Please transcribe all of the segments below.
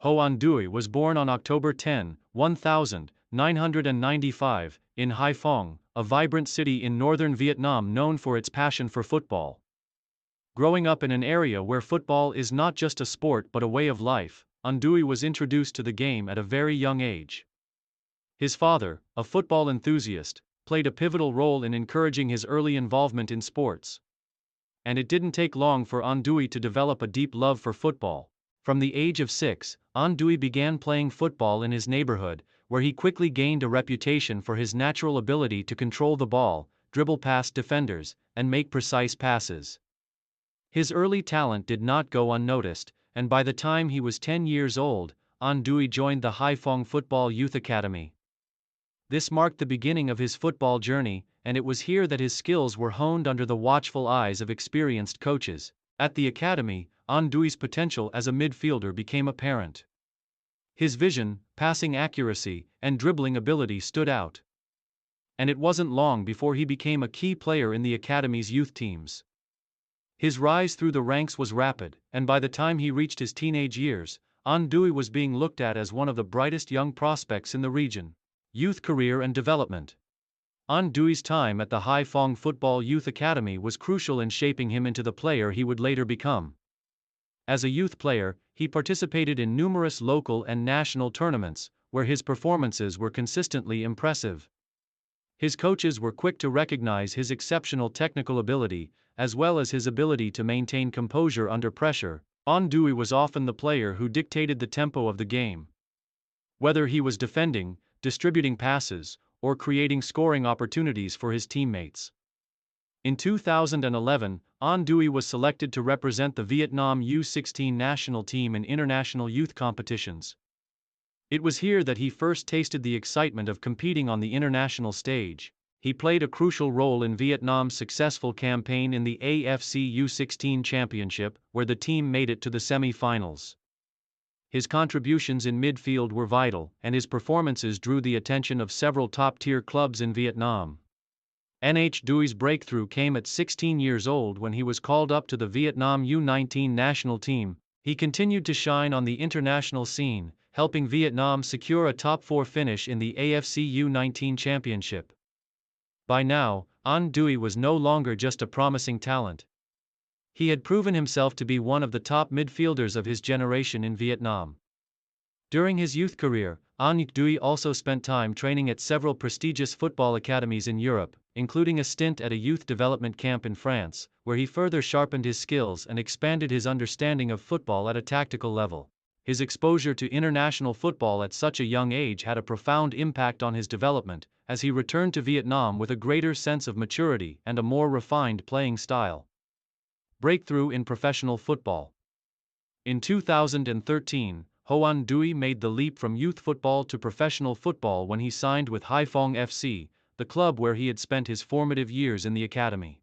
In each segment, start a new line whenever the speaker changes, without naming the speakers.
Anh Duy was born on October 10, 1995, in Haiphong, a vibrant city in northern Vietnam known for its passion for football. Growing up in an area where football is not just a sport but a way of life, Anh Duy was introduced to the game at a very young age. His father, a football enthusiast, played a pivotal role in encouraging his early involvement in sports. And it didn't take long for Anh Duy to develop a deep love for football. From the age of 6, Anh Duy began playing football in his neighborhood, where he quickly gained a reputation for his natural ability to control the ball, dribble past defenders, and make precise passes. His early talent did not go unnoticed, and by the time he was 10 years old, Anh Duy joined the Haiphong Football Youth Academy. This marked the beginning of his football journey, and it was here that his skills were honed under the watchful eyes of experienced coaches. At the academy, Anh Duy's potential as a midfielder became apparent. His vision, passing accuracy, and dribbling ability stood out. And it wasn't long before he became a key player in the academy's youth teams. His rise through the ranks was rapid, and by the time he reached his teenage years, Anh Duy was being looked at as one of the brightest young prospects in the region. Youth career and development. Anh Duy's time at the Haiphong Football Youth Academy was crucial in shaping him into the player he would later become. As a youth player, he participated in numerous local and national tournaments, where his performances were consistently impressive. His coaches were quick to recognize his exceptional technical ability, as well as his ability to maintain composure under pressure. Anh Duy was often the player who dictated the tempo of the game. Whether he was defending, distributing passes, or creating scoring opportunities for his teammates. In 2011, Anh Duy was selected to represent the Vietnam U16 national team in international youth competitions. It was here that he first tasted the excitement of competing on the international stage. He played a crucial role in Vietnam's successful campaign in the AFC U16 Championship, where the team made it to the semi-finals. His contributions in midfield were vital, and his performances drew the attention of several top-tier clubs in Vietnam. Anh Duy's breakthrough came at 16 years old when he was called up to the Vietnam U19 national team. He continued to shine on the international scene, helping Vietnam secure a top-4 finish in the AFC U19 Championship. By now, Anh Duy was no longer just a promising talent. He had proven himself to be one of the top midfielders of his generation in Vietnam. During his youth career, Anh Duy also spent time training at several prestigious football academies in Europe, including a stint at a youth development camp in France, where he further sharpened his skills and expanded his understanding of football at a tactical level. His exposure to international football at such a young age had a profound impact on his development, as he returned to Vietnam with a greater sense of maturity and a more refined playing style. Breakthrough in professional football. In 2013, Anh Duy made the leap from youth football to professional football when he signed with Haiphong FC, the club where he had spent his formative years in the academy.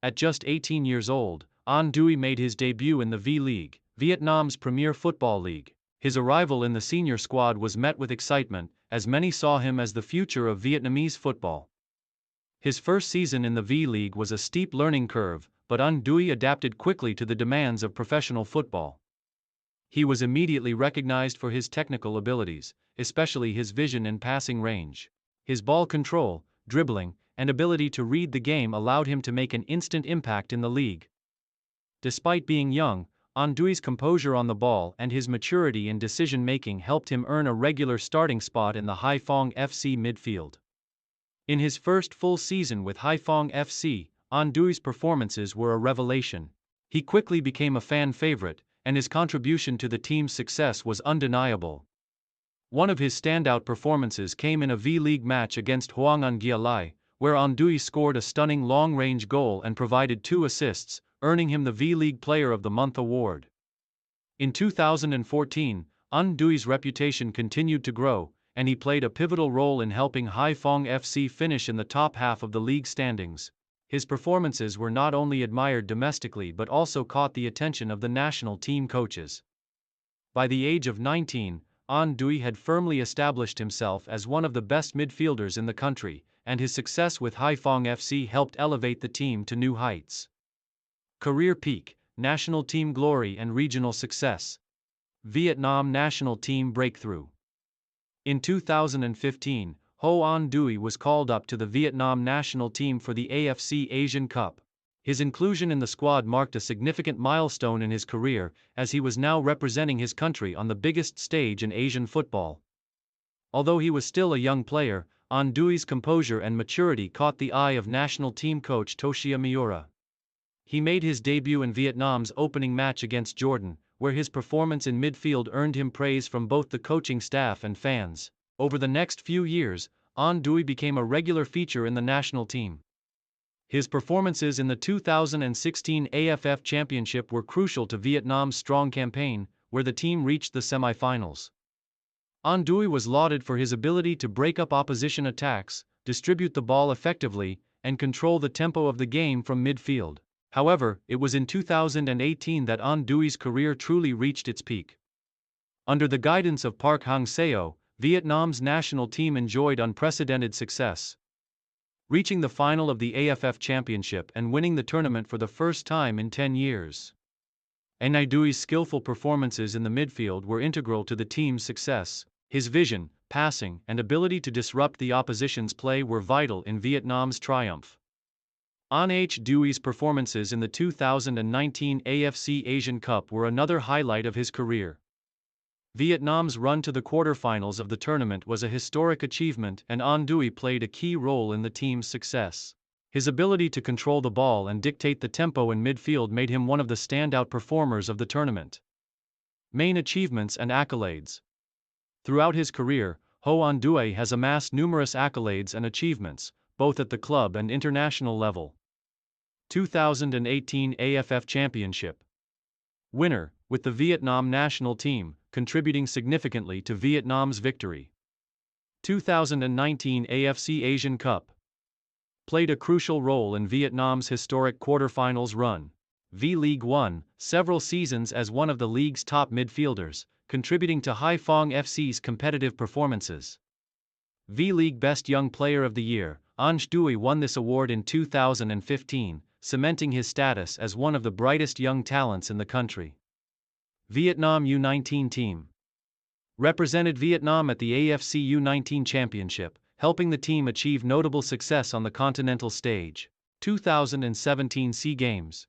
At just 18 years old, Anh Duy made his debut in the V-League, Vietnam's premier football league. His arrival in the senior squad was met with excitement, as many saw him as the future of Vietnamese football. His first season in the V-League was a steep learning curve, but Anh Duy adapted quickly to the demands of professional football. He was immediately recognized for his technical abilities, especially his vision and passing range. His ball control, dribbling, and ability to read the game allowed him to make an instant impact in the league. Despite being young, Anh Duy's composure on the ball and his maturity in decision-making helped him earn a regular starting spot in the Haiphong FC midfield. In his first full season with Haiphong FC, Anh Duy's performances were a revelation. He quickly became a fan favorite, and his contribution to the team's success was undeniable. One of his standout performances came in a V-League match against Hoang Anh Gia Lai, where Anh Duy scored a stunning long-range goal and provided 2 assists, earning him the V-League Player of the Month award. In 2014, Anh Duy's reputation continued to grow, and he played a pivotal role in helping Haiphong FC finish in the top half of the league standings. His performances were not only admired domestically but also caught the attention of the national team coaches. By the age of 19, Anh Duy had firmly established himself as one of the best midfielders in the country, and his success with Haiphong FC helped elevate the team to new heights. Career peak, national team glory and regional success. Vietnam national team breakthrough. In 2015, Ho Anh Duy was called up to the Vietnam national team for the AFC Asian Cup. His inclusion in the squad marked a significant milestone in his career, as he was now representing his country on the biggest stage in Asian football. Although he was still a young player, Anh Duй's composure and maturity caught the eye of national team coach Toshia Miura. He made his debut in Vietnam's opening match against Jordan, where his performance in midfield earned him praise from both the coaching staff and fans. Over the next few years, Anh Duy became a regular feature in the national team. His performances in the 2016 AFF Championship were crucial to Vietnam's strong campaign, where the team reached the semi-finals. Anh Duy was lauded for his ability to break up opposition attacks, distribute the ball effectively, and control the tempo of the game from midfield. However, it was in 2018 that Anh Duй's career truly reached its peak. Under the guidance of Park Hang-seo, Vietnam's national team enjoyed unprecedented success, reaching the final of the AFF Championship and winning the tournament for the first time in 10 years. Anh Duй's skillful performances in the midfield were integral to the team's success. His vision, passing, and ability to disrupt the opposition's play were vital in Vietnam's triumph. Anh Duй's performances in the 2019 AFC Asian Cup were another highlight of his career. Vietnam's run to the quarterfinals of the tournament was a historic achievement, and Anh Duy played a key role in the team's success. His ability to control the ball and dictate the tempo in midfield made him one of the standout performers of the tournament. Main achievements and accolades. Throughout his career, Ho Anh Duy has amassed numerous accolades and achievements, both at the club and international level. 2018 AFF Championship winner, with the Vietnam national team, contributing significantly to Vietnam's victory. 2019 AFC Asian Cup played a crucial role in Vietnam's historic quarterfinals run. V-League won several seasons as one of the league's top midfielders, contributing to Haiphong FC's competitive performances. V-League Best Young Player of the Year, Anh Duy won this award in 2015, cementing his status as one of the brightest young talents in the country. Vietnam U19 team represented Vietnam at the AFC U19 Championship, helping the team achieve notable success on the continental stage. 2017 SEA Games.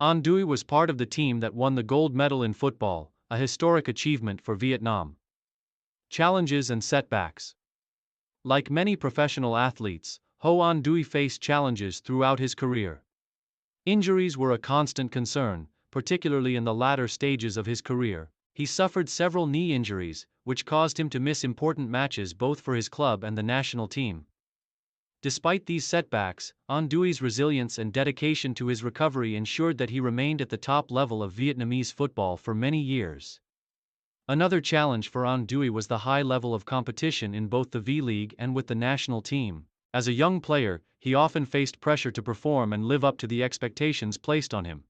Anh Duy was part of the team that won the gold medal in football, a historic achievement for Vietnam. Challenges and setbacks. Like many professional athletes, Ho Anh Duy faced challenges throughout his career. Injuries were a constant concern, particularly in the latter stages of his career. He suffered several knee injuries, which caused him to miss important matches both for his club and the national team. Despite these setbacks, Anh Duй's resilience and dedication to his recovery ensured that he remained at the top level of Vietnamese football for many years. Another challenge for Anh Duy was the high level of competition in both the V-League and with the national team. As a young player, he often faced pressure to perform and live up to the expectations placed on him.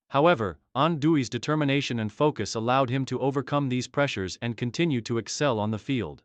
However, Anh Duй's determination and focus allowed him to overcome these pressures and continue to excel on the field.